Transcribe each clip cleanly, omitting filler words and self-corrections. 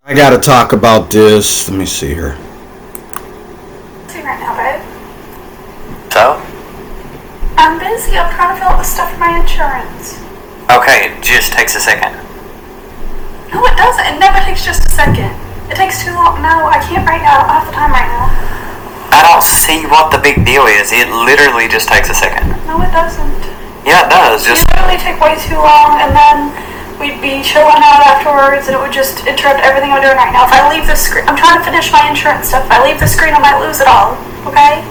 I gotta talk about this. Let me see here. See right now, babe. So? I'm busy. I'm trying to fill out the stuff for my insurance. Okay, it just takes a second. No, it doesn't. It never takes just a second. It takes too long. No, I can't right now. I don't have the time right now. I don't see what the big deal is. It literally just takes a second. No, it doesn't. Yeah, it does. It would literally take way too long, and then we'd be chilling out afterwards, and it would just interrupt everything I'm doing right now. If I leave the screen, I'm trying to finish my insurance stuff. If I leave the screen, I might lose it all. Okay?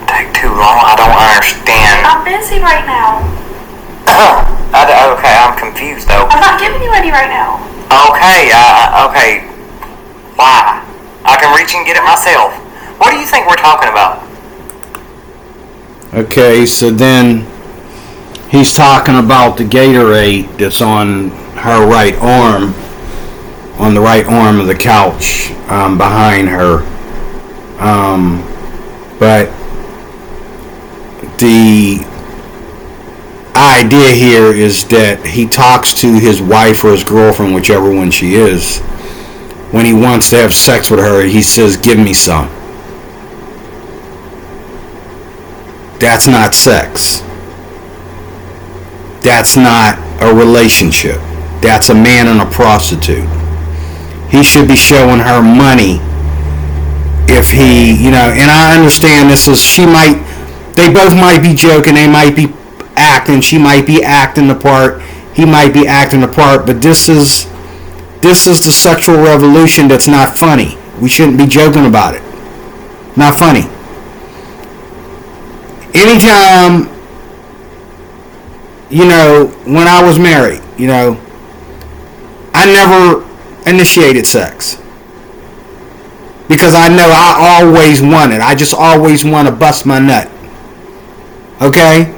Take too long? I don't understand. I'm busy right now. Okay, I'm confused though. I'm not giving you any right now. Okay. Why? I can reach and get it myself. What do you think we're talking about? Okay, so then he's talking about the Gatorade that's on her right arm, on the right arm of the couch behind her. But the idea here is that he talks to his wife or his girlfriend, whichever one she is. When he wants to have sex with her, he says, "Give me some." That's not sex. That's not a relationship. That's a man and a prostitute. He should be showing her money if he, and I understand this is, they both might be joking, they might be acting, she might be acting the part, he might be acting the part, but this is the sexual revolution that's not funny. We shouldn't be joking about it. Not funny. Anytime, when I was married, I never initiated sex. Because I know I always want it. I just always want to bust my nut. Okay?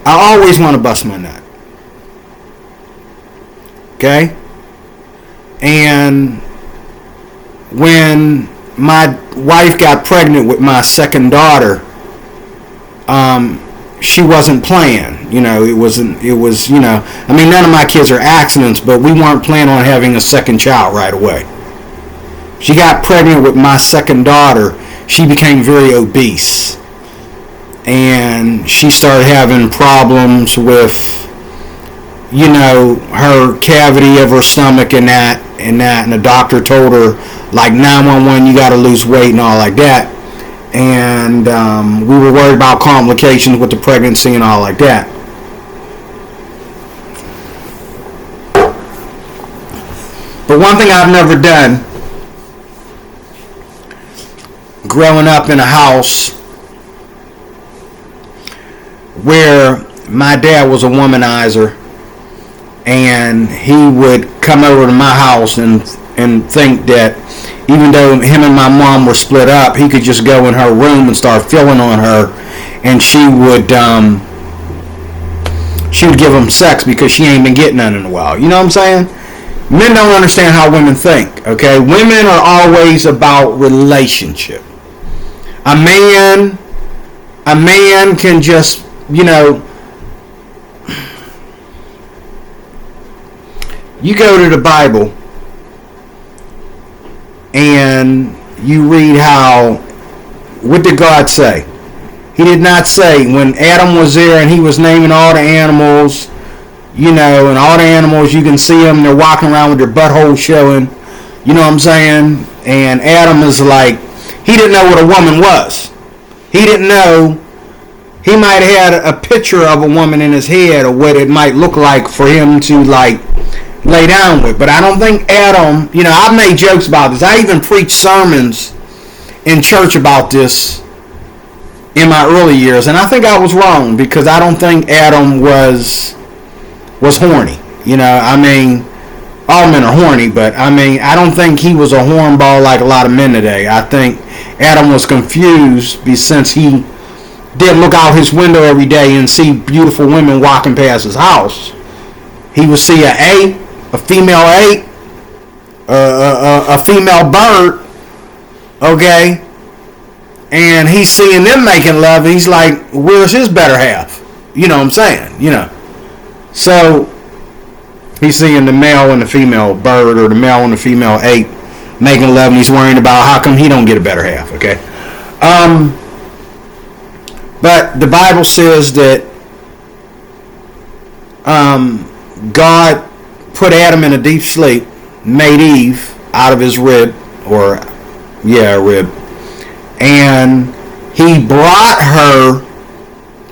I always want to bust my nut. Okay? And when my wife got pregnant with my second daughter, she wasn't playing. None of my kids are accidents, but we weren't planning on having a second child right away. She got pregnant with my second daughter. She became very obese. And she started having problems with, her cavity of her stomach and that. And the doctor told her, like 911, you got to lose weight and all like that. And we were worried about complications with the pregnancy and all like that. But one thing I've never done, growing up in a house where my dad was a womanizer, and he would come over to my house and think that even though him and my mom were split up, he could just go in her room and start feeling on her, and she would give him sex because she ain't been getting none in a while. You know what I'm saying? Men don't understand how women think, okay? Women are always about relationship. A man can just, you go to the Bible and you read what did God say? He did not say, when Adam was there and he was naming all the animals, and all the animals, you can see them, they're walking around with their butthole showing, you know what I'm saying? And Adam is like, he didn't know what a woman was. He didn't know. He might have had a picture of a woman in his head or what it might look like for him to lay down with. But I don't think Adam, I've made jokes about this. I even preached sermons in church about this in my early years. And I think I was wrong because I don't think Adam was horny. All men are horny, but I don't think he was a hornball like a lot of men today. I think Adam was confused since he didn't look out his window every day and see beautiful women walking past his house. He would see a female a female bird, okay, and he's seeing them making love, and he's like, where's his better half? You know what I'm saying? So He's seeing the male and the female bird, or the male and the female ape making love, and he's worrying about how come he don't get a better half. Okay, but the Bible says that God put Adam in a deep sleep, made Eve out of his rib, rib, and he brought her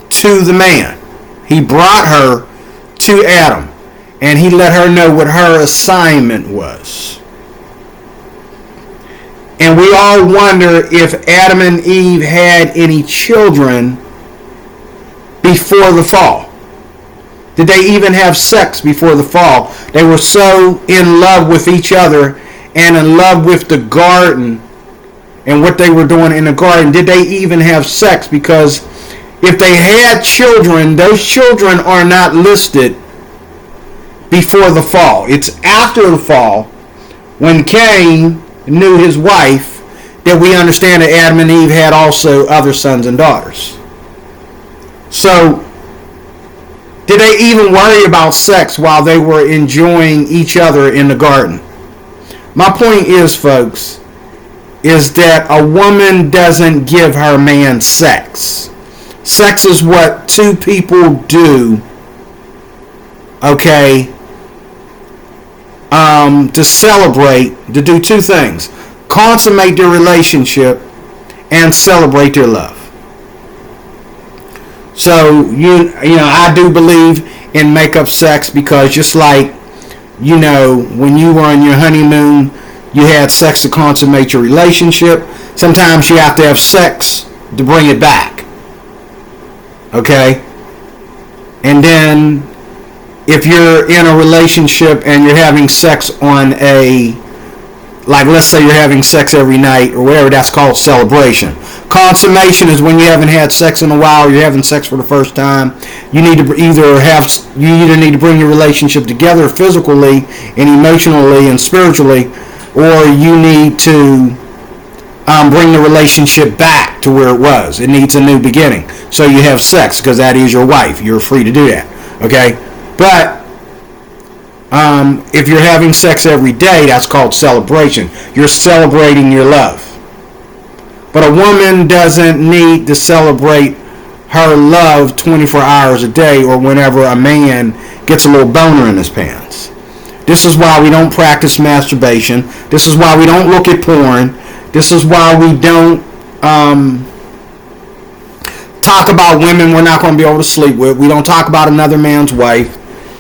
to the man. He brought her to Adam, and he let her know what her assignment was. And we all wonder if Adam and Eve had any children before the fall. Did they even have sex before the fall? They were so in love with each other and in love with the garden and what they were doing in the garden. Did they even have sex? Because if they had children, those children are not listed before the fall. It's after the fall, when Cain knew his wife, that we understand that Adam and Eve had also other sons and daughters. So, did they even worry about sex while they were enjoying each other in the garden? My point is, folks, is that a woman doesn't give her man sex. Sex is what two people do, okay, to celebrate, to do two things: consummate their relationship and celebrate their love. So, I do believe in make-up sex, because just like, when you were on your honeymoon, you had sex to consummate your relationship. Sometimes you have to have sex to bring it back. Okay? And then, if you're in a relationship and you're having sex on let's say you're having sex every night or whatever, that's called celebration. Consummation is when you haven't had sex in a while, or you're having sex for the first time. You either need to bring your relationship together physically and emotionally and spiritually, or you need to bring the relationship back to where it was. It needs a new beginning. So you have sex, because that is your wife. You're free to do that. Okay? But if you're having sex every day, that's called celebration. You're celebrating your love. But a woman doesn't need to celebrate her love 24 hours a day, or whenever a man gets a little boner in his pants. This is why we don't practice masturbation. This is why we don't look at porn. This is why we don't talk about women we're not going to be able to sleep with. We don't talk about another man's wife.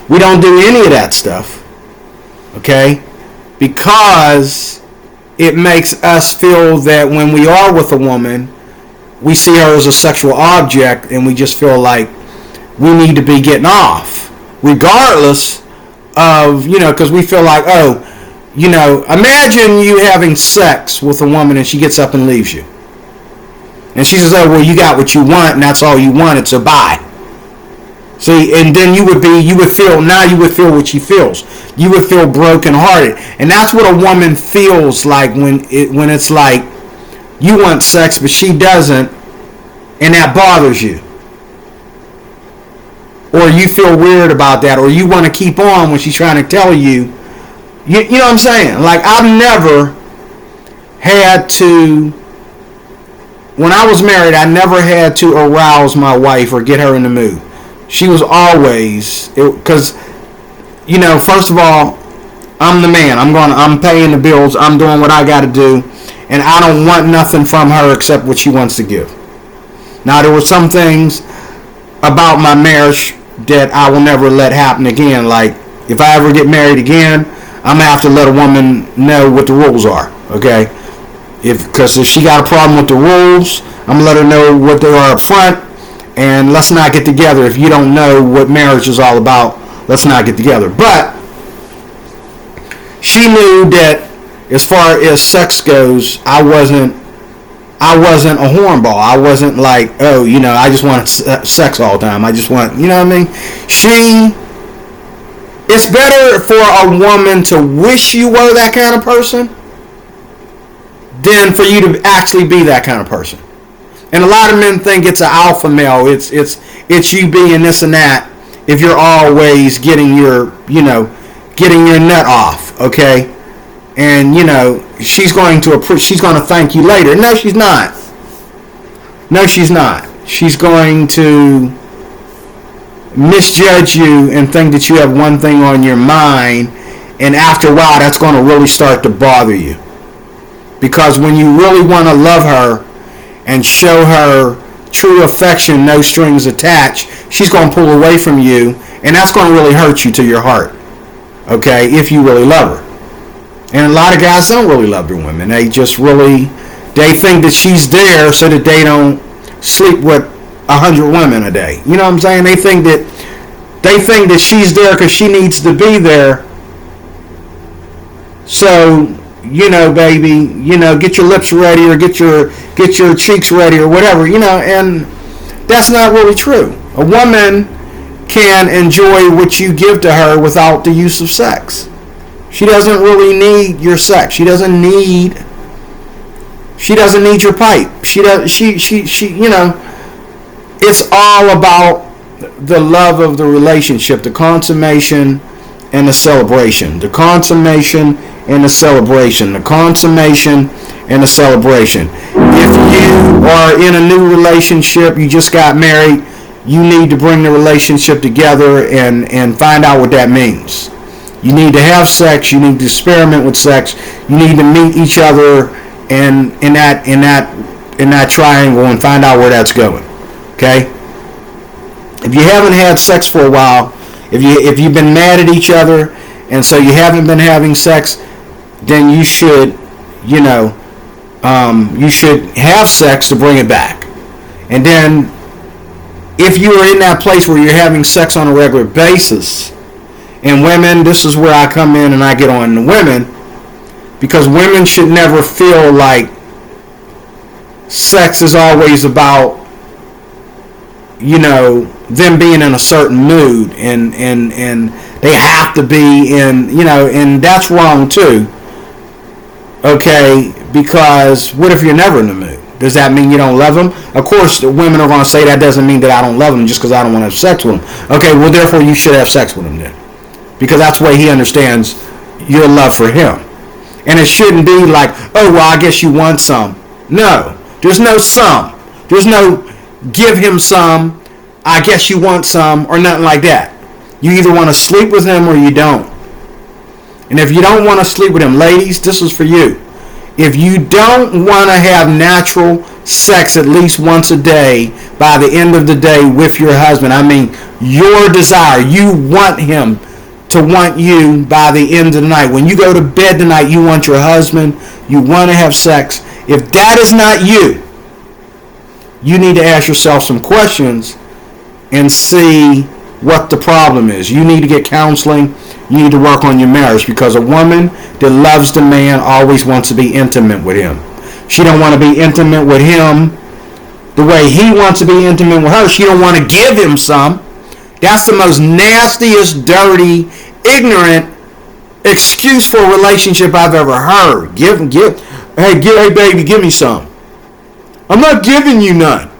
We don't do any of that stuff. Okay? Because it makes us feel that when we are with a woman, we see her as a sexual object, and we just feel like we need to be getting off. Regardless of, because we feel like, imagine you having sex with a woman and she gets up and leaves you. And she says, oh, well, you got what you want, and that's all you wanted, so bye. See, and then you would feel what she feels. You would feel brokenhearted. And that's what a woman feels like when it's like you want sex, but she doesn't, and that bothers you. Or you feel weird about that, or you want to keep on when she's trying to tell you. You know what I'm saying? Like, I've never had to, when I was married, I never had to arouse my wife or get her in the mood. She was always, because, first of all, I'm the man. I'm paying the bills. I'm doing what I got to do, and I don't want nothing from her except what she wants to give. Now, there were some things about my marriage that I will never let happen again. Like, if I ever get married again, I'm gonna have to let a woman know what the rules are. Okay? Because if she got a problem with the rules, I'm gonna let her know what they are up front. And let's not get together. If you don't know what marriage is all about, let's not get together. But she knew that as far as sex goes, I wasn't a hornball. I wasn't like, I just want sex all the time. I just want, you know what I mean? It's better for a woman to wish you were that kind of person than for you to actually be that kind of person. And a lot of men think it's an alpha male. It's you being this and that if you're always getting your, getting your nut off, okay? And she's going to thank you later. No, she's not. No, she's not. She's going to misjudge you and think that you have one thing on your mind, and after a while that's going to really start to bother you. Because when you really want to love her and show her true affection, no strings attached, she's going to pull away from you, and that's going to really hurt you to your heart, okay, if you really love her. And a lot of guys don't really love their women. They think that she's there so that they don't sleep with 100 women a day. You know what I'm saying? They think that she's there because she needs to be there. So, baby, get your lips ready or get your cheeks ready or whatever, and that's not really true. A woman can enjoy what you give to her without the use of sex. She doesn't really need your sex. She doesn't need your pipe. It's all about the love of the relationship, the consummation and the celebration. The consummation and the celebration. The consummation and the celebration. If you are in a new relationship, you just got married, you need to bring the relationship together and find out what that means. You need to have sex. You need to experiment with sex. You need to meet each other in that triangle and find out where that's going. Okay? If you haven't had sex for a while, if you've been mad at each other and so you haven't been having sex, then you should have sex to bring it back. And then if you are in that place where you're having sex on a regular basis, and women, this is where I come in and I get on the women, because women should never feel like sex is always about them being in a certain mood and they have to be in, and that's wrong too. Okay, because what if you're never in the mood? Does that mean you don't love them? Of course, the women are going to say that doesn't mean that I don't love them just because I don't want to have sex with them. Okay, well, therefore you should have sex with them then. Because that's the way he understands your love for him. And it shouldn't be like, oh, well, I guess you want some. No, there's no some. There's no give him some, I guess you want some, or nothing like that. You either want to sleep with him or you don't. And if you don't want to sleep with him, ladies, this is for you. If you don't want to have natural sex at least once a day by the end of the day with your husband, I mean your desire, you want him to want you by the end of the night. When you go to bed tonight, you want your husband, you want to have sex. If that is not you, you need to ask yourself some questions and see what the problem is. You need to get counseling. You need to work on your marriage, because a woman that loves the man always wants to be intimate with him. She don't want to be intimate with him the way he wants to be intimate with her. She don't want to give him some. That's the most nastiest, dirty, ignorant excuse for a relationship I've ever heard. Hey baby, give me some. I'm not giving you none.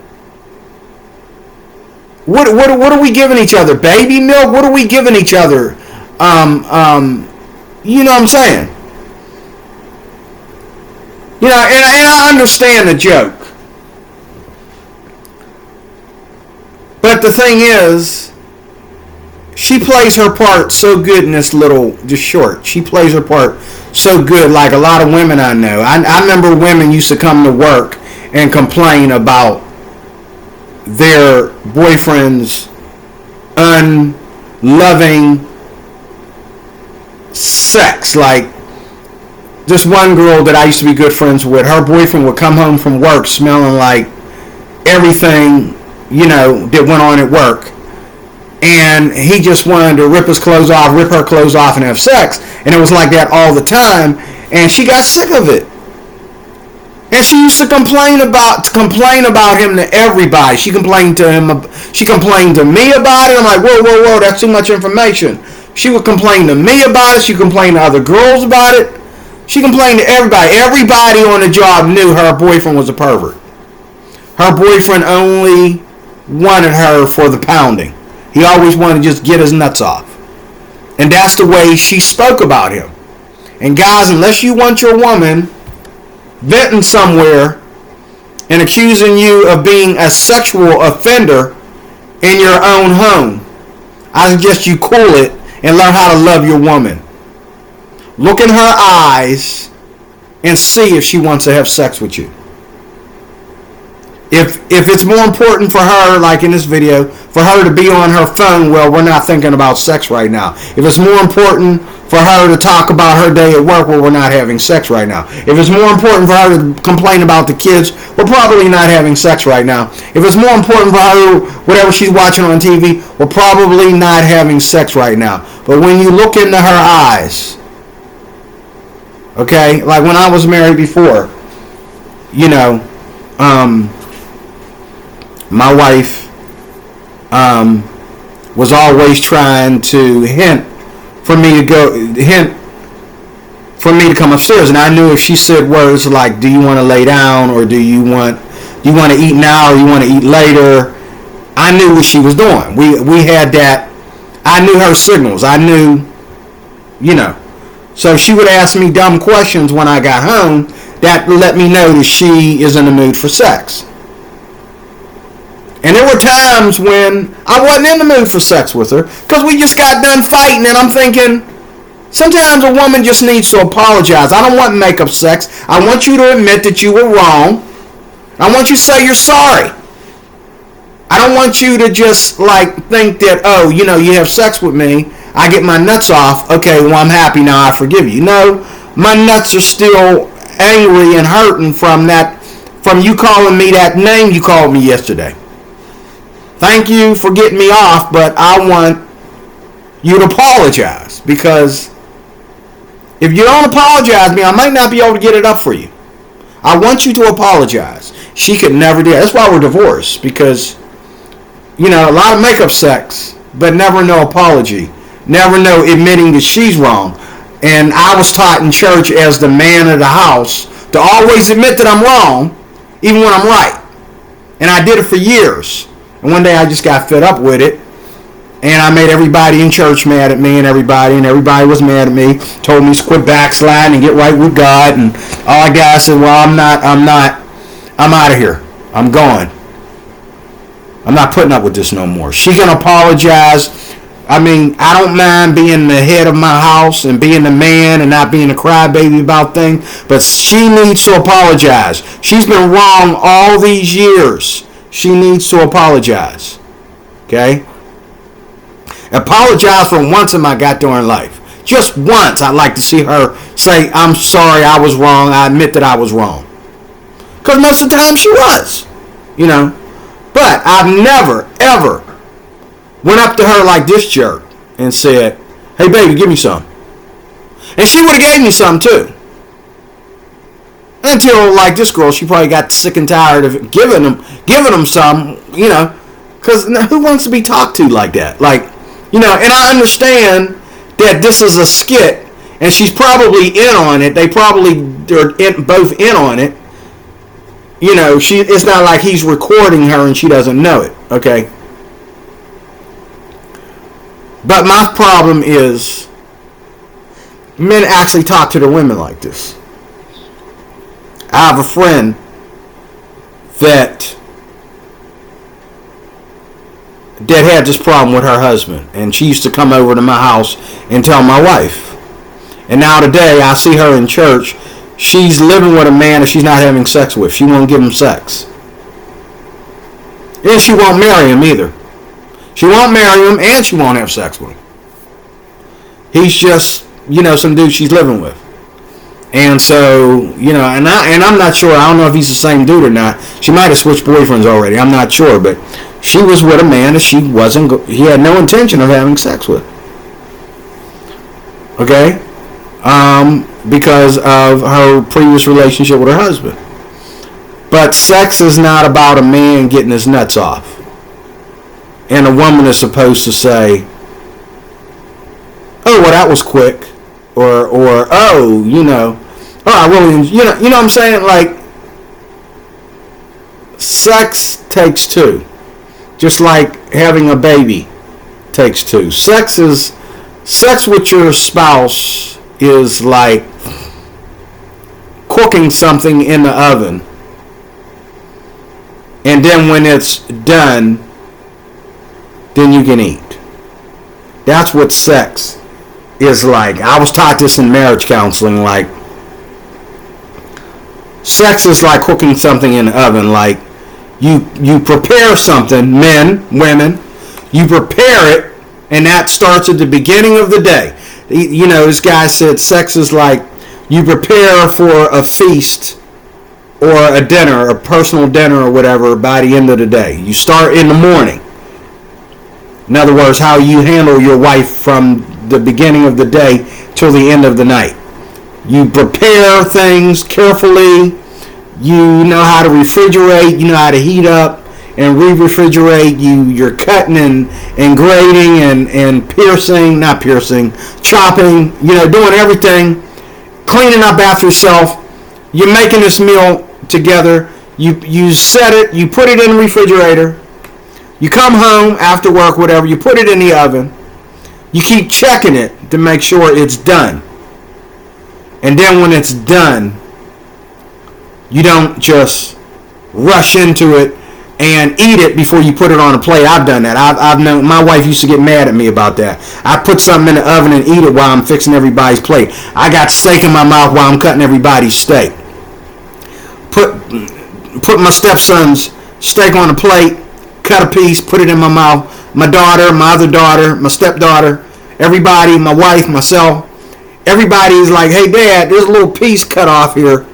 What are we giving each other? Baby milk? What are we giving each other? You know what I'm saying? And I understand the joke. But the thing is, she plays her part so good in this just short. She plays her part so good, like a lot of women I know. I remember women used to come to work and complain about their boyfriend's unloving sex. Like this one girl that I used to be good friends with, her boyfriend would come home from work smelling like everything, that went on at work. And he just wanted to rip her clothes off and have sex. And it was like that all the time. And she got sick of it. And she used to complain about him to everybody. She complained to me about it. I'm like, whoa, that's too much information. She would complain to me about it. She complained to other girls about it. She complained to everybody. Everybody on the job knew her boyfriend was a pervert. Her boyfriend only wanted her for the pounding. He always wanted to just get his nuts off. And that's the way she spoke about him. And guys, unless you want your woman venting somewhere and accusing you of being a sexual offender in your own home, I suggest you cool it and learn how to love your woman. Look in her eyes and see if she wants to have sex with you. If it's more important for her, like in this video, for her to be on her phone, well, we're not thinking about sex right now. If it's more important for her to talk about her day at work, well, we're not having sex right now. If it's more important for her to complain about the kids, we're probably not having sex right now. If it's more important for her, whatever she's watching on TV, we're probably not having sex right now. But when you look into her eyes, okay, like when I was married before, you know, my wife was always trying to hint for me to come upstairs, and I knew if she said words like, "Do you want to lay down?" or "Do you want to eat now?" or "You want to eat later?" I knew what she was doing. We had that. I knew her signals. I knew, you know. So she would ask me dumb questions when I got home that let me know that she is in the mood for sex. And there were times when I wasn't in the mood for sex with her because we just got done fighting, and I'm thinking, sometimes a woman just needs to apologize. I don't want make-up sex. I want you to admit that you were wrong. I want you to say you're sorry. I don't want you to just like think that, oh, you know, you have sex with me, I get my nuts off, okay, well, I'm happy now, I forgive you. No, my nuts are still angry and hurting from you calling me that name you called me yesterday. Thank you for getting me off, but I want you to apologize, because if you don't apologize to me, I might not be able to get it up for you. I want you to apologize. She could never do that. That's why we're divorced, because, you know, a lot of make-up sex, but never no apology. Never no admitting that she's wrong. And I was taught in church as the man of the house to always admit that I'm wrong, even when I'm right. And I did it for years. And one day I just got fed up with it, and I made everybody in church mad at me, and everybody was mad at me, told me to quit backsliding and get right with God, and all I got, I said, well, I'm out of here. I'm gone. I'm not putting up with this no more. She can apologize. I mean, I don't mind being the head of my house and being the man and not being a crybaby about things, but she needs to apologize. She's been wrong all these years. She needs to apologize. Okay? Apologize for once in my goddamn life. Just once, I'd like to see her say, I'm sorry, I was wrong. I admit that I was wrong. Because most of the time she was. You know? But I've never, ever went up to her like this jerk and said, hey, baby, give me some. And she would have gave me some, too. Until, like this girl, she probably got sick and tired of giving them some, you know, because who wants to be talked to like that? Like, you know, and I understand that this is a skit, and she's probably in on it. They probably are both in on it. You know, it's not like he's recording her and she doesn't know it, okay? But my problem is men actually talk to their women like this. I have a friend that had this problem with her husband, and she used to come over to my house and tell my wife. And now today I see her in church. She's living with a man that she's not having sex with. She won't give him sex. And she won't marry him either. She won't marry him, and she won't have sex with him. He's just, you know, some dude she's living with. And so, you know, and I'm not sure. I don't know if he's the same dude or not. She might have switched boyfriends already. I'm not sure, but she was with a man that he had no intention of having sex with. Okay? Because of her previous relationship with her husband. But sex is not about a man getting his nuts off. And a woman is supposed to say, oh, well, that was quick. Or oh, you know, oh, I really, you know what I'm saying? Like, sex takes two. Just like having a baby takes two. Sex is Sex with your spouse is like cooking something in the oven, and then when it's done, then you can eat. That's what sex is like. I was taught this in marriage counseling. Like, sex is like cooking something in the oven. Like, you prepare something, men, women, you prepare it, and that starts at the beginning of the day. You know, this guy said sex is like you prepare for a feast or a dinner, a personal dinner or whatever, by the end of the day. You start in the morning. In other words, how you handle your wife from the beginning of the day till the end of the night. You prepare things carefully. You know how to refrigerate. You know how to heat up and re-refrigerate. You're cutting and grating and chopping. You know, doing everything, cleaning up after yourself. You're making this meal together. You set it. You put it in the refrigerator. You come home after work, whatever. You put it in the oven. You keep checking it to make sure it's done. And then when it's done, you don't just rush into it and eat it before you put it on a plate. I've done that. I've known, my wife used to get mad at me about that. I put something in the oven and eat it while I'm fixing everybody's plate. I got steak in my mouth while I'm cutting everybody's steak. Put my stepson's steak on a plate, cut a piece, put it in my mouth. My daughter, my other daughter, my stepdaughter, everybody, my wife, myself, everybody is like, hey, Dad, there's a little piece cut off here.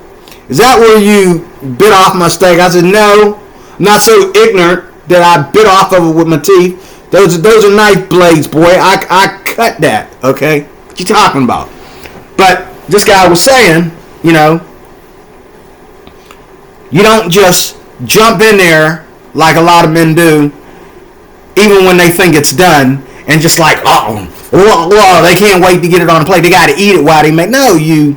Is that where you bit off my steak? I said, no, I'm not so ignorant that I bit off of it with my teeth. Those are knife blades, boy. I cut that, okay? What you talking about? But this guy was saying, you know, you don't just jump in there like a lot of men do, even when they think it's done, and just like, they can't wait to get it on the plate. They got to eat it while they make. No, you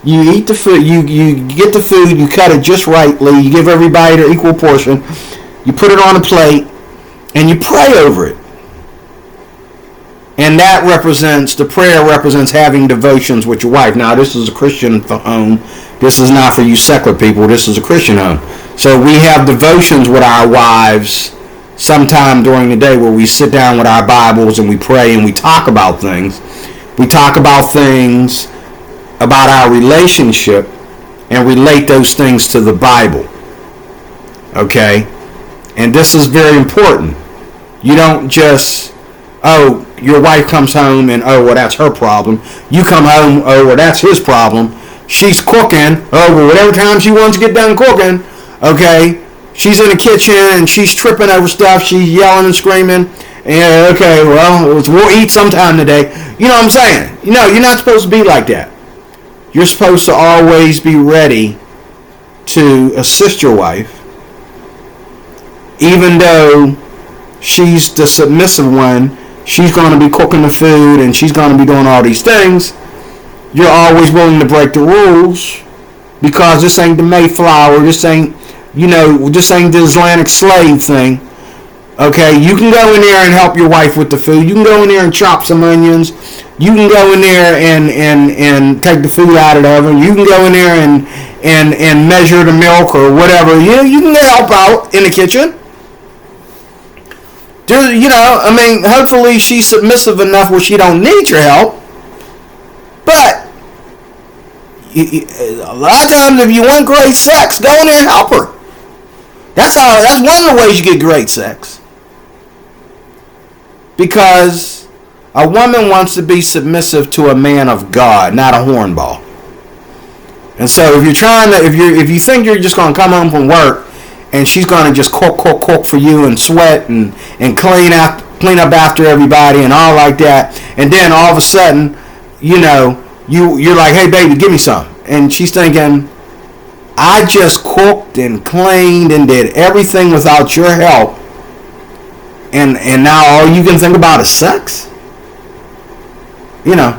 eat the food. You get the food. You cut it just rightly. You give everybody their equal portion. You put it on a plate, and you pray over it. And that the prayer represents having devotions with your wife. Now, this is a Christian home. This is not for you secular people. This is a Christian home. So we have devotions with our wives sometime during the day where we sit down with our Bibles and we pray and we talk about things. We talk about things about our relationship and relate those things to the Bible. Okay? And this is very important. You don't just, your wife comes home and, well, that's her problem. You come home, well, that's his problem. She's cooking, well, whatever time she wants to get done cooking, okay, she's in the kitchen and she's tripping over stuff, she's yelling and screaming, and, okay, well, we'll eat sometime today. You know what I'm saying? You know, you're not supposed to be like that. You're supposed to always be ready to assist your wife, even though she's the submissive one. She's going to be cooking the food and she's going to be doing all these things. You're always willing to break the rules because this ain't the Mayflower. This ain't, this ain't the Atlantic slave thing. Okay, you can go in there and help your wife with the food. You can go in there and chop some onions. You can go in there and take the food out of the oven. You can go in there and measure the milk or whatever. You can help out in the kitchen. Hopefully she's submissive enough where she don't need your help. But a lot of times, if you want great sex, go in there and help her. That's one of the ways you get great sex. Because a woman wants to be submissive to a man of God, not a hornball. And so if you think you're just going to come home from work and she's going to just cook for you and sweat and clean up after everybody and all like that, and then all of a sudden, you're like, hey baby, give me some, and she's thinking, I just cooked and cleaned and did everything without your help, and now all you can think about is sex. Women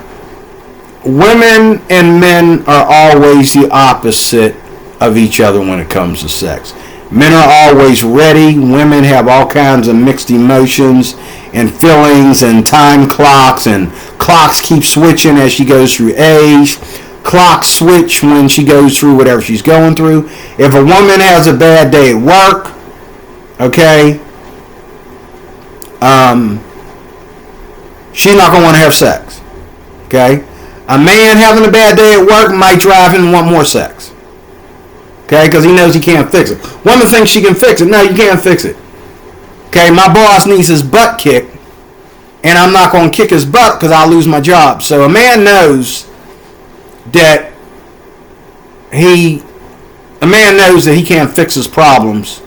and men are always the opposite of each other when it comes to sex. Men are always ready. Women have all kinds of mixed emotions and feelings and time clocks, and clocks keep switching as she goes through age. Clocks switch when she goes through whatever she's going through. If a woman has a bad day at work, okay, she's not going to want to have sex. Okay? A man having a bad day at work might drive him to want more sex. Okay? Because he knows he can't fix it. Woman thinks she can fix it. No, you can't fix it. Okay? My boss needs his butt kicked, and I'm not going to kick his butt because I'll lose my job. So a man knows that he can't fix his problems.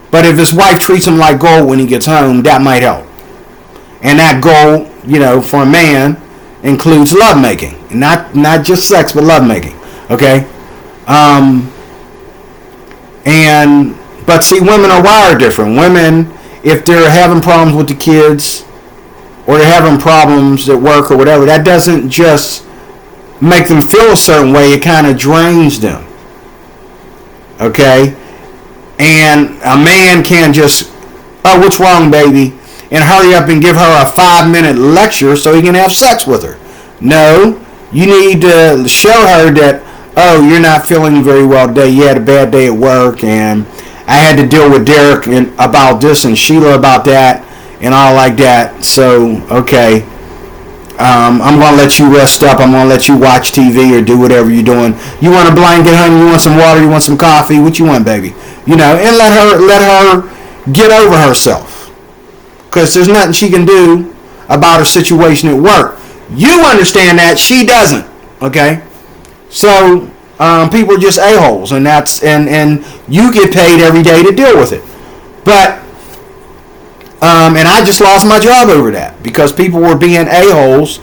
But if his wife treats him like gold when he gets home, that might help. And that goal, for a man includes lovemaking. Not just sex, but lovemaking. Okay? But see, women are wired different. Women, if they're having problems with the kids, or they're having problems at work or whatever, that doesn't just make them feel a certain way, it kind of drains them. Okay? And a man can just, oh, what's wrong, baby? And hurry up and give her a 5-minute lecture so he can have sex with her. No, you need to show her that, oh, you're not feeling very well today. You had a bad day at work, and I had to deal with Derek about this and Sheila about that and all like that. So, okay, I'm going to let you rest up. I'm going to let you watch TV or do whatever you're doing. You want a blanket, honey? You want some water? You want some coffee? What you want, baby? And let her get over herself. Because there's nothing she can do about her situation at work. You understand that, she doesn't. Okay? So people are just a-holes, and you get paid every day to deal with it. But and I just lost my job over that because people were being a-holes,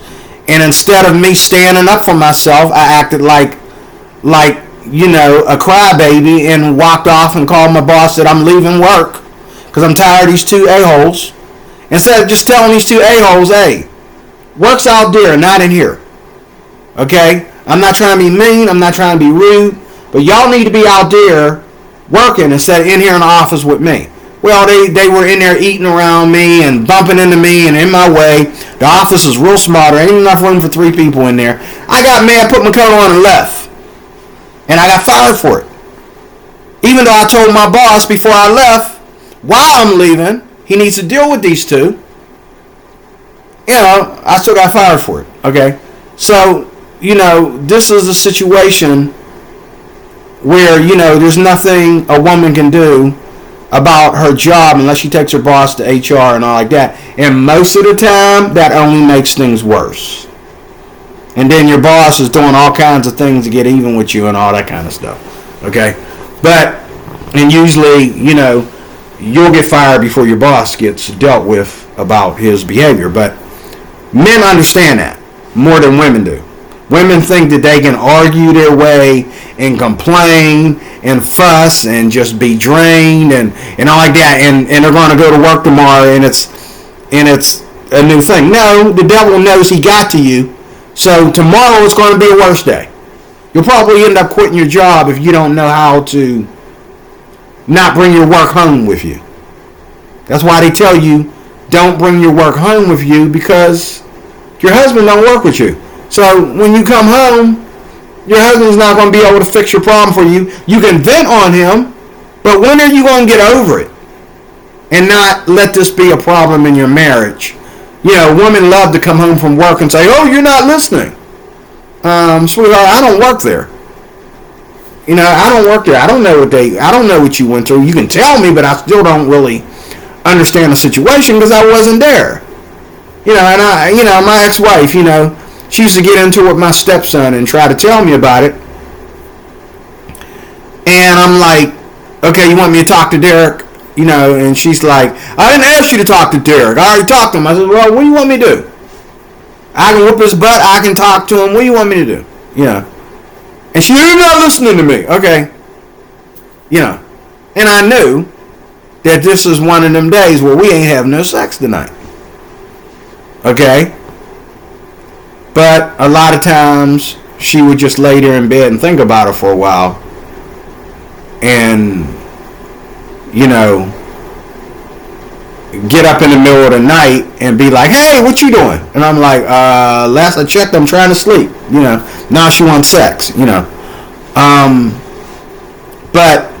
and instead of me standing up for myself, I acted like a crybaby and walked off and called my boss that I'm leaving work because I'm tired of these two a-holes. Instead of just telling these two a-holes, hey, work's out there, not in here. Okay? I'm not trying to be mean. I'm not trying to be rude. But y'all need to be out there working instead of in here in the office with me. Well, they were in there eating around me and bumping into me and in my way. The office is real small. There ain't enough room for 3 people in there. I got mad, put my coat on, and left. And I got fired for it. Even though I told my boss before I left, while I'm leaving, he needs to deal with these two. I still got fired for it. Okay? So, this is a situation where, there's nothing a woman can do about her job unless she takes her boss to HR and all like that. And most of the time, that only makes things worse. And then your boss is doing all kinds of things to get even with you and all that kind of stuff. Okay? And usually, you'll get fired before your boss gets dealt with about his behavior. But men understand that more than women do. Women think that they can argue their way and complain and fuss and just be drained and all like that, and they're going to go to work tomorrow and it's a new thing. No, the devil knows he got to you, so tomorrow is going to be a worse day. You'll probably end up quitting your job if you don't know how to not bring your work home with you. That's why they tell you don't bring your work home with you, because your husband don't work with you. So when you come home, your husband's not going to be able to fix your problem for you. You can vent on him, but when are you going to get over it and not let this be a problem in your marriage? Women love to come home from work and say, oh, you're not listening. Sweetheart, I don't work there. I don't work there. I don't know what you went through. You can tell me, but I still don't really understand the situation because I wasn't there. And my ex-wife, she used to get into it with my stepson and try to tell me about it. And I'm like, okay, you want me to talk to Derek? And she's like, I didn't ask you to talk to Derek. I already talked to him. I said, well, what do you want me to do? I can whoop his butt. I can talk to him. What do you want me to do? And she, you're not listening to me. Okay. And I knew that this is one of them days where we ain't having no sex tonight. Okay? But a lot of times she would just lay there in bed and think about it for a while. And, get up in the middle of the night and be like, hey, what you doing? And I'm like, last I checked, I'm trying to sleep. Now she wants sex, But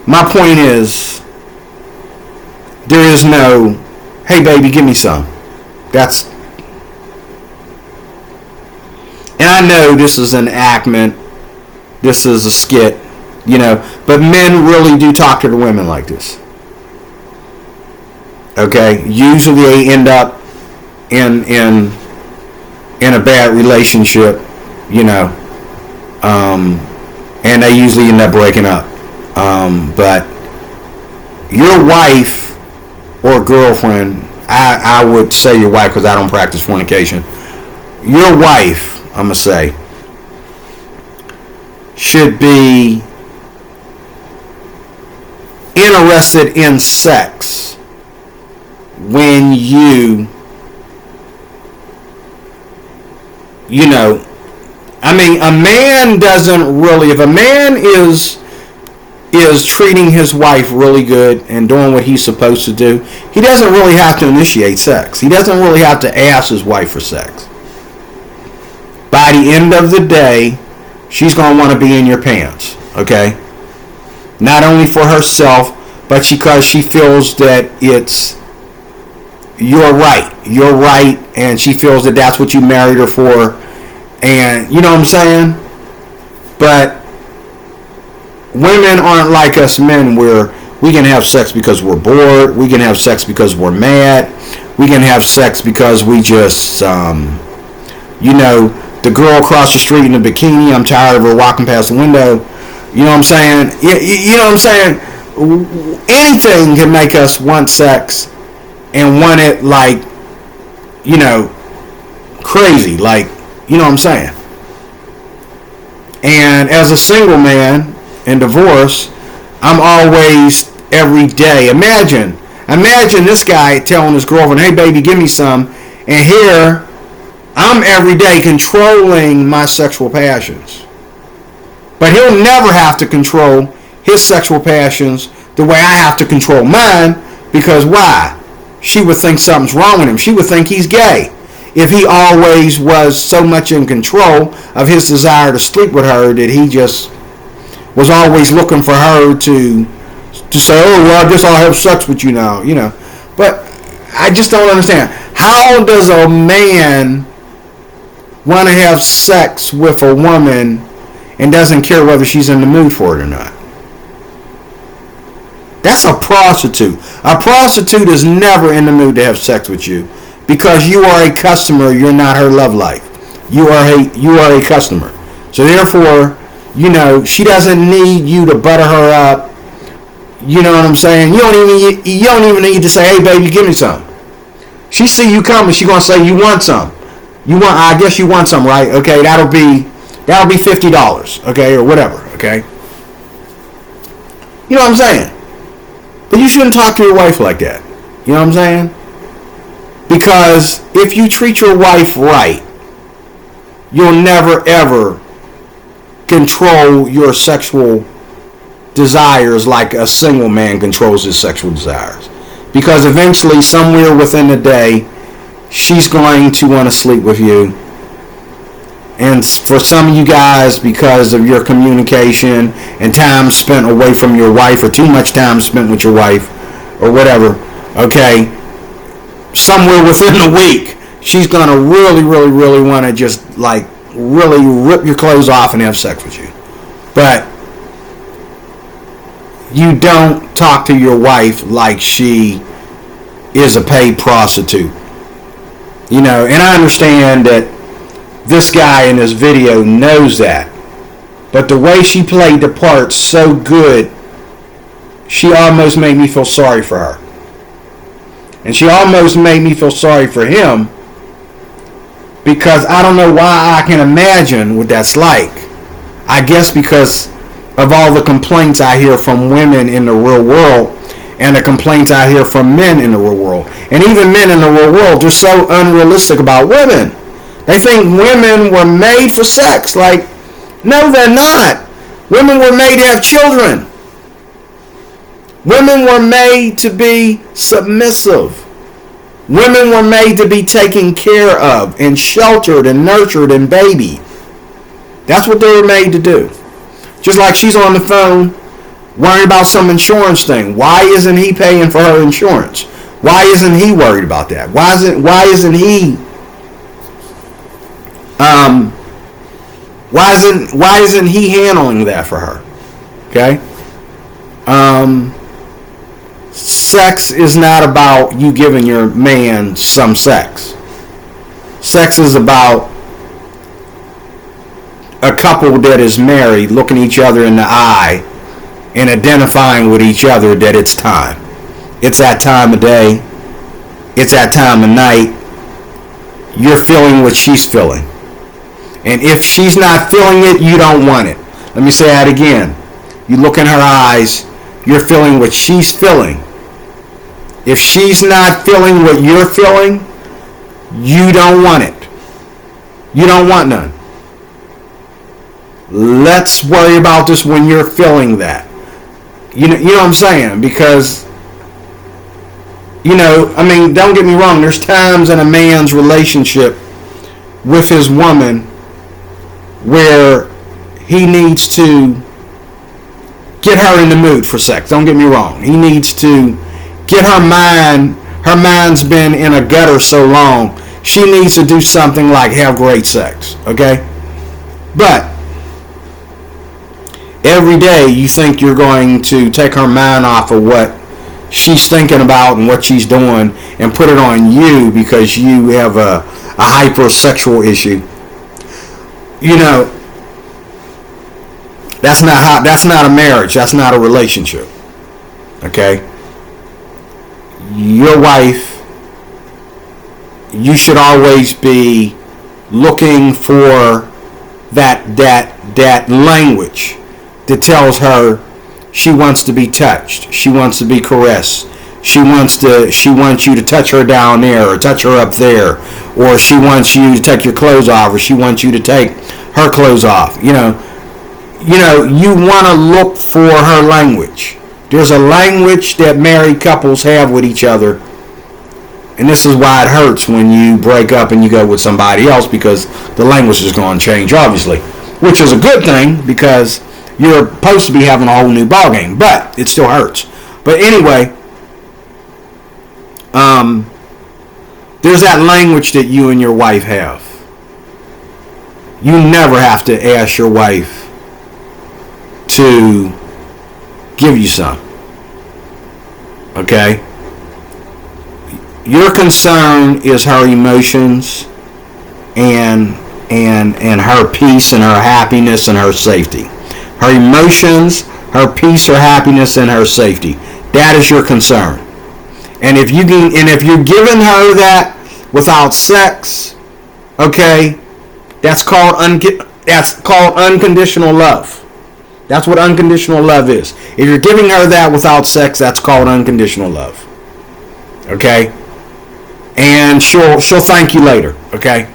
my point is, there is no, hey baby, give me some. And I know this is an enactment, this is a skit, but men really do talk to the women like this. Okay, usually they end up in a bad relationship, and they usually end up breaking up. But your wife or girlfriend, I would say your wife because I don't practice fornication. Your wife, I'm gonna say, should be interested in sex when a man doesn't really, if a man is treating his wife really good and doing what he's supposed to do, he doesn't really have to initiate sex. He doesn't really have to ask his wife for sex. By the end of the day, she's going to want to be in your pants, okay? Not only for herself, but because she feels that you're right, and she feels that that's what you married her for, and you know what I'm saying? But women aren't like us men where we can have sex because we're bored, we can have sex because we're mad, we can have sex because we just, the girl across the street in a bikini, I'm tired of her walking past the window, you know what I'm saying? You know what I'm saying? Anything can make us want sex and want it like, crazy, like, you know what I'm saying? And as a single man and divorced, I'm always every day. Imagine this guy telling his girlfriend, hey baby, give me some, and here I'm every day controlling my sexual passions. But he'll never have to control his sexual passions the way I have to control mine, because why? She would think something's wrong with him. She would think he's gay. If he always was so much in control of his desire to sleep with her that he just was always looking for her to say, oh, well, I guess I'll have sex with you now, But I just don't understand. How does a man want to have sex with a woman and doesn't care whether she's in the mood for it or not? That's a prostitute. A prostitute is never in the mood to have sex with you because you are a customer. You're not her love life. You are a customer. So therefore, she doesn't need you to butter her up. You know what I'm saying? You don't even need to say, hey baby, give me some. She see you coming, she gonna say you want some. I guess you want some, right? Okay, that'll be $50, okay, or whatever, okay? You know what I'm saying? But you shouldn't talk to your wife like that. You know what I'm saying? Because if you treat your wife right, you'll never ever control your sexual desires like a single man controls his sexual desires. Because eventually, somewhere within the day, she's going to want to sleep with you. And for some of you guys, because of your communication and time spent away from your wife, or too much time spent with your wife, or whatever, okay, somewhere within a week, she's going to really, really, really want to just, like, really rip your clothes off and have sex with you. But you don't talk to your wife like she is a paid prostitute. And I understand that this guy in this video knows that. But the way she played the part so good, she almost made me feel sorry for her. And she almost made me feel sorry for him, because I don't know why I can imagine what that's like. I guess because of all the complaints I hear from women in the real world and the complaints I hear from men in the real world. And even men in the real world, they're so unrealistic about women. They think women were made for sex. Like, no, they're not. Women were made to have children. Women were made to be submissive. Women were made to be taken care of and sheltered and nurtured and babied. That's what they were made to do. Just like she's on the phone worrying about some insurance thing. Why isn't he paying for her insurance? Why isn't he worried about that? Why isn't he handling that for her? Okay? Sex is not about you giving your man some sex. Sex is about a couple that is married looking each other in the eye and identifying with each other that it's time. It's that time of day. It's that time of night. You're feeling what she's feeling. And if she's not feeling it, you don't want it. Let me say that again. You look in her eyes, you're feeling what she's feeling. If she's not feeling what you're feeling, you don't want it. You don't want none. Let's worry about this when you're feeling that. You know what I'm saying? Because, don't get me wrong. There's times in a man's relationship with his woman where he needs to get her in the mood for sex. Don't get me wrong. He needs to get her mind. Her mind's been in a gutter so long. She needs to do something like have great sex. Okay? But every day you think you're going to take her mind off of what she's thinking about and what she's doing and put it on you because you have a hypersexual issue. That's not a marriage. That's not a relationship. Okay? Your wife, you should always be looking for that language that tells her she wants to be touched, she wants to be caressed, she wants you to touch her down there or touch her up there, or she wants you to take your clothes off, or she wants you to take her clothes off. You want to look for her language. There's a language that married couples have with each other, and this is why it hurts when you break up and you go with somebody else, because the language is going to change, obviously, which is a good thing because you're supposed to be having a whole new ballgame, but it still hurts. But anyway, there's that language that you and your wife have. You never have to ask your wife to give you some. Okay? Your concern is her emotions and her peace and her happiness and her safety. Her emotions, her peace, her happiness, and her safety. That is your concern. And if you're giving her that without sex, okay, that's called unconditional love. That's what unconditional love is. If you're giving her that without sex, that's called unconditional love. Okay? And she'll thank you later. Okay?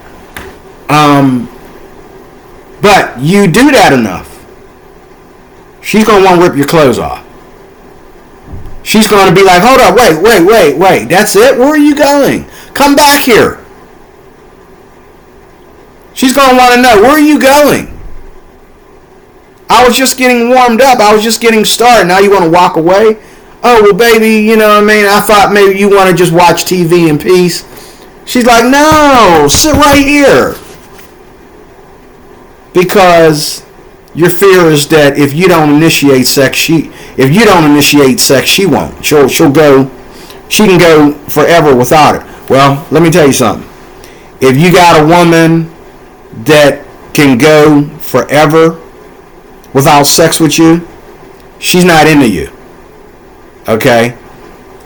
But you do that enough, she's going to want to rip your clothes off. She's going to be like, hold up, wait. That's it? Where are you going? Come back here. She's going to want to know, where are you going? I was just getting warmed up. I was just getting started. Now you want to walk away? Oh, well, baby, I thought maybe you want to just watch TV in peace. She's like, no, sit right here. Because your fear is that if you don't initiate sex, she won't. She can go forever without it. Well, let me tell you something. If you got a woman that can go forever without sex with you, she's not into you. Okay?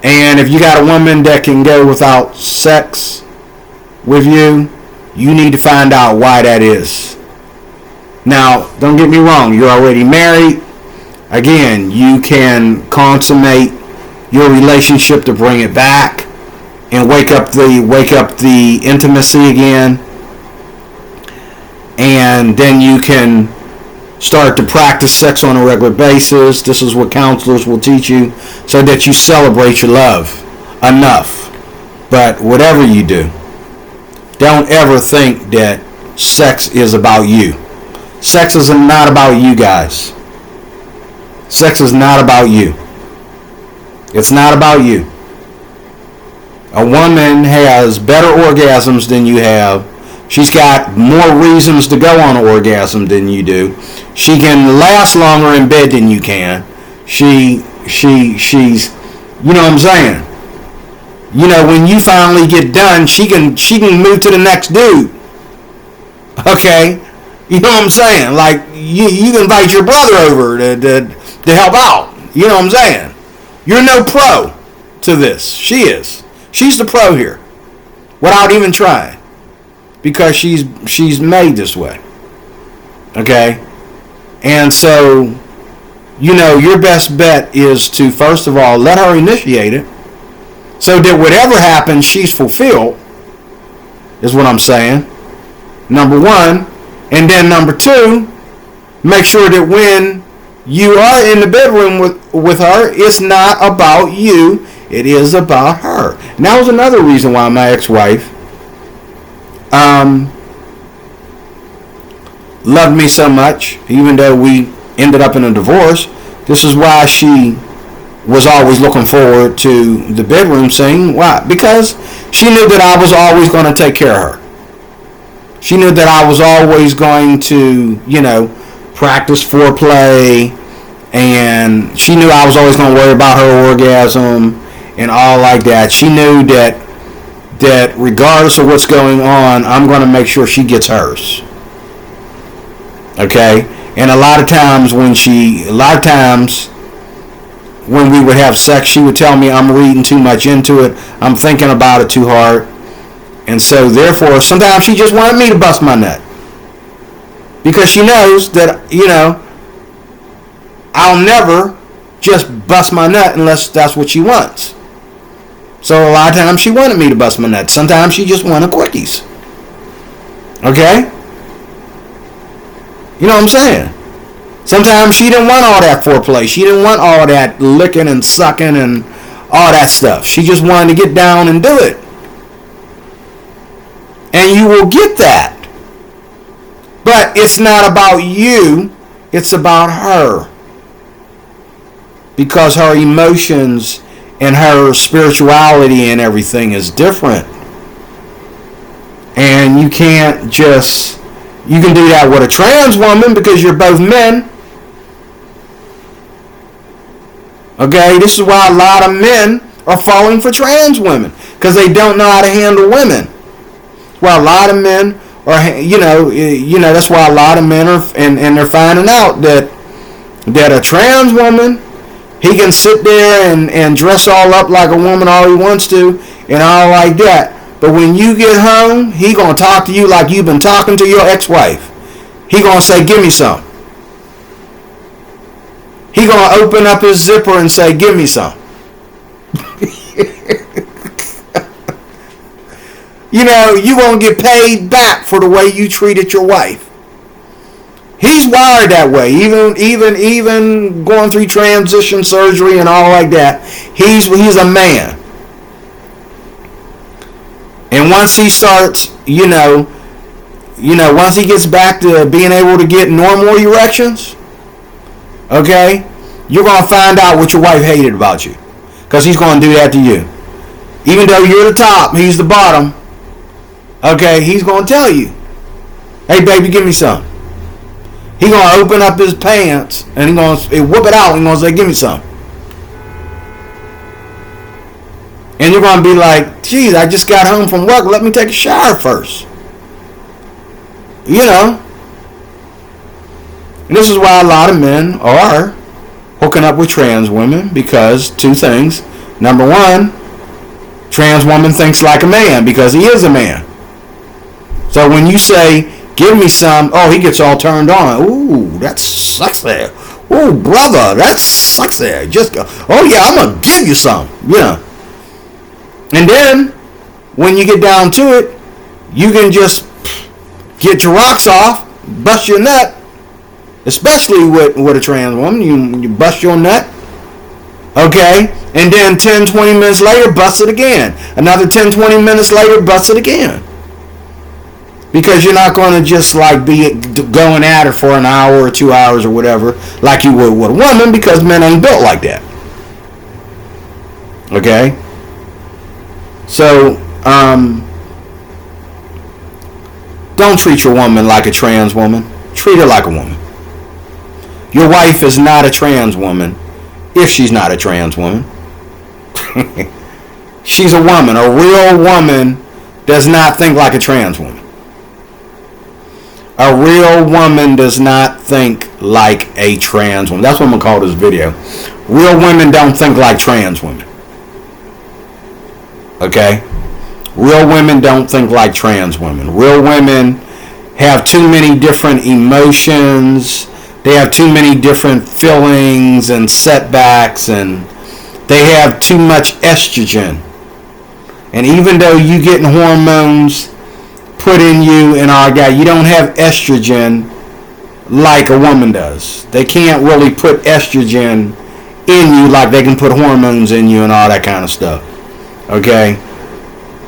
And if you got a woman that can go without sex with you, you need to find out why that is. Now, don't get me wrong, you're already married. Again, you can consummate your relationship to bring it back and wake up the intimacy again. And then you can start to practice sex on a regular basis. This is what counselors will teach you, so that you celebrate your love enough But whatever you do, don't ever think that sex is about you. Sex is not about you, guys. Sex is not about you. It's not about you. A woman has better orgasms than you have. She's got more reasons to go on an orgasm than you do. She can last longer in bed than you can. She's, you know what I'm saying? You know, when you finally get done, she can move to the next dude. Okay? You know what I'm saying? Like, you can invite your brother over to help out. You know what I'm saying? You're no pro to this. She is. She's the pro here. Without even trying. Because she's made this way. Okay? And so, you know, your best bet is to, first of all, let her initiate it. So that whatever happens, she's fulfilled. Is what I'm saying. Number one. And then number two, make sure that when you are in the bedroom with her, it's not about you. It is about her. And that was another reason why my ex-wife loved me so much, even though we ended up in a divorce. This is why she was always looking forward to the bedroom scene. Why? Because she knew that I was always going to take care of her. She knew that I was always going to, you know, practice foreplay, and she knew I was always going to worry about her orgasm and all like that. She knew that regardless of what's going on, I'm going to make sure she gets hers. Okay? And a lot of times when we would have sex, she would tell me I'm reading too much into it. I'm thinking about it too hard. And so, therefore, sometimes she just wanted me to bust my nut. Because she knows that, you know, I'll never just bust my nut unless that's what she wants. So, a lot of times she wanted me to bust my nut. Sometimes she just wanted quickies. Okay? You know what I'm saying? Sometimes she didn't want all that foreplay. She didn't want all that licking and sucking and all that stuff. She just wanted to get down and do it. And you will get that. But it's not about you. It's about her. Because her emotions and her spirituality and everything is different. And you can't just... You can do that with a trans woman because you're both men. Okay? This is why a lot of men are falling for trans women. Because they don't know how to handle women. Well, a lot of men are, you know, that's why a lot of men are, and they're finding out that a trans woman, he can sit there and dress all up like a woman all he wants to and all like that. But when you get home, he gonna talk to you like you've been talking to your ex-wife. He gonna say, "Give me some." He gonna open up his zipper and say, "Give me some." You know, you won't get paid back for the way you treated your wife. He's wired that way. Even going through transition surgery and all like that, he's a man. And once he starts, once he gets back to being able to get normal erections, okay, you're gonna find out what your wife hated about you, because he's gonna do that to you. Even though you're the top, he's the bottom. Okay, he's going to tell you, "Hey, baby, give me some." He's going to open up his pants and he's going to whip it out and he's going to say, "Give me some." And you're going to be like, "Geez, I just got home from work. Let me take a shower first." You know. And this is why a lot of men are hooking up with trans women, because two things. Number one, trans woman thinks like a man because he is a man. So when you say, "Give me some," oh, he gets all turned on. "Ooh, that's sexy. Ooh, brother, that's sexy. Just go, oh yeah, I'm going to give you some." Yeah. And then, when you get down to it, you can just get your rocks off, bust your nut. Especially with a trans woman. You bust your nut. Okay? And then 10, 20 minutes later, bust it again. Another 10, 20 minutes later, bust it again. Because you're not going to just like be going at it for an hour or 2 hours or whatever like you would with a woman, because men ain't built like that. Okay? So, don't treat your woman like a trans woman. Treat her like a woman. Your wife is not a trans woman if she's not a trans woman. She's a woman. A real woman does not think like a trans woman. A real woman does not think like a trans woman. That's what I'm going to call this video. Real women don't think like trans women. Okay? Real women don't think like trans women. Real women have too many different emotions. They have too many different feelings and setbacks, and they have too much estrogen. And even though you getting hormones put in you and all that, you don't have estrogen like a woman does. They can't really put estrogen in you like they can put hormones in you and all that kind of stuff. Okay?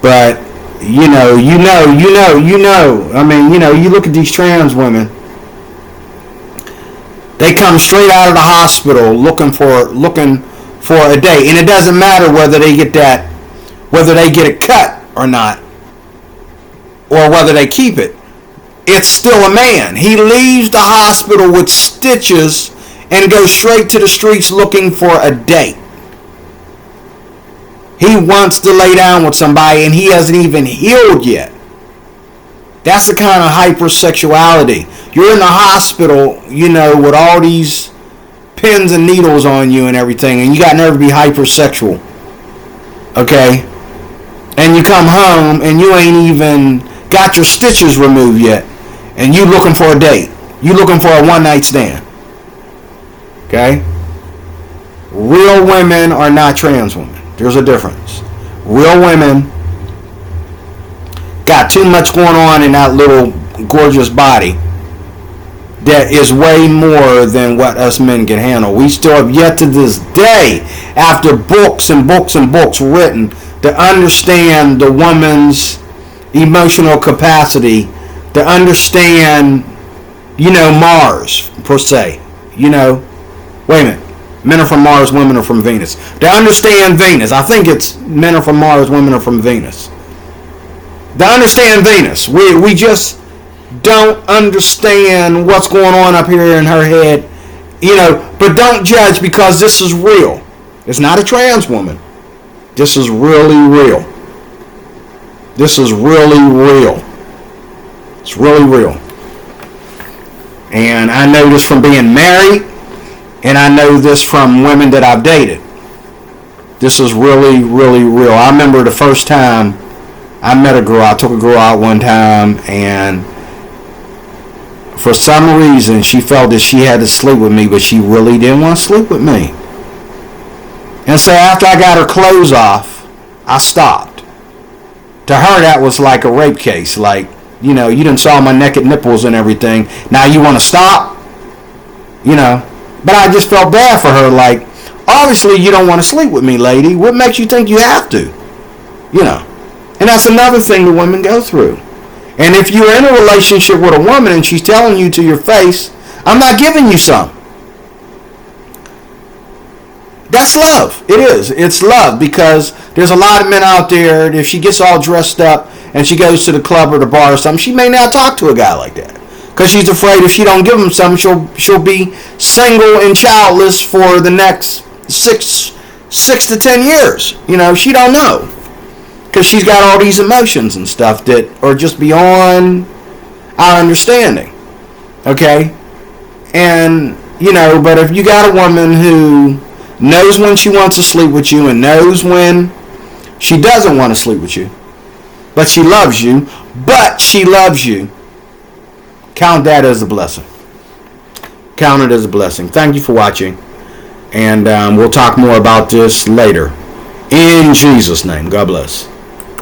But you know. I mean, you look at these trans women. They come straight out of the hospital looking for a date, and it doesn't matter whether they get it cut or not, or whether they keep it. It's still a man. He leaves the hospital with stitches and goes straight to the streets looking for a date. He wants to lay down with somebody, and he hasn't even healed yet. That's the kind of hypersexuality. You're in the hospital, with all these pins and needles on you and everything, and you got nerve to be hypersexual. Okay? And you come home, and you ain't even got your stitches removed yet, and you looking for a date. You looking for a one-night stand. Okay? Real women are not trans women. There's a difference. Real women got too much going on in that little gorgeous body that is way more than what us men can handle. We still have yet to this day, after books and books and books written, to understand the woman's emotional capacity, to understand, Mars, per se. Wait a minute. Men are from Mars, women are from Venus. To understand Venus, I think it's men are from Mars, women are from Venus. To understand Venus, we just don't understand what's going on up here in her head, but don't judge, because this is real. It's not a trans woman. This is really real. This is really real. It's really real. And I know this from being married, and I know this from women that I've dated. This is really, really real. I remember the first time I met a girl. I took a girl out one time, and for some reason she felt that she had to sleep with me, but she really didn't want to sleep with me. And so after I got her clothes off, I stopped. To her, that was like a rape case. Like, you done saw my naked nipples and everything. Now you want to stop? But I just felt bad for her. Like, obviously you don't want to sleep with me, lady. What makes you think you have to? And that's another thing the women go through. And if you're in a relationship with a woman and she's telling you to your face, I'm not giving you some. That's love. It is. It's love, because there's a lot of men out there, if she gets all dressed up and she goes to the club or the bar or something, she may not talk to a guy like that. Because she's afraid if she don't give him something, she'll be single and childless for the next 6 to 10 years. She don't know. Because she's got all these emotions and stuff that are just beyond our understanding. Okay? And, but if you got a woman who knows when she wants to sleep with you and knows when she doesn't want to sleep with you, but she loves you, count that as a blessing. Count it as a blessing. Thank you for watching. And we'll talk more about this later. In Jesus' name. God bless.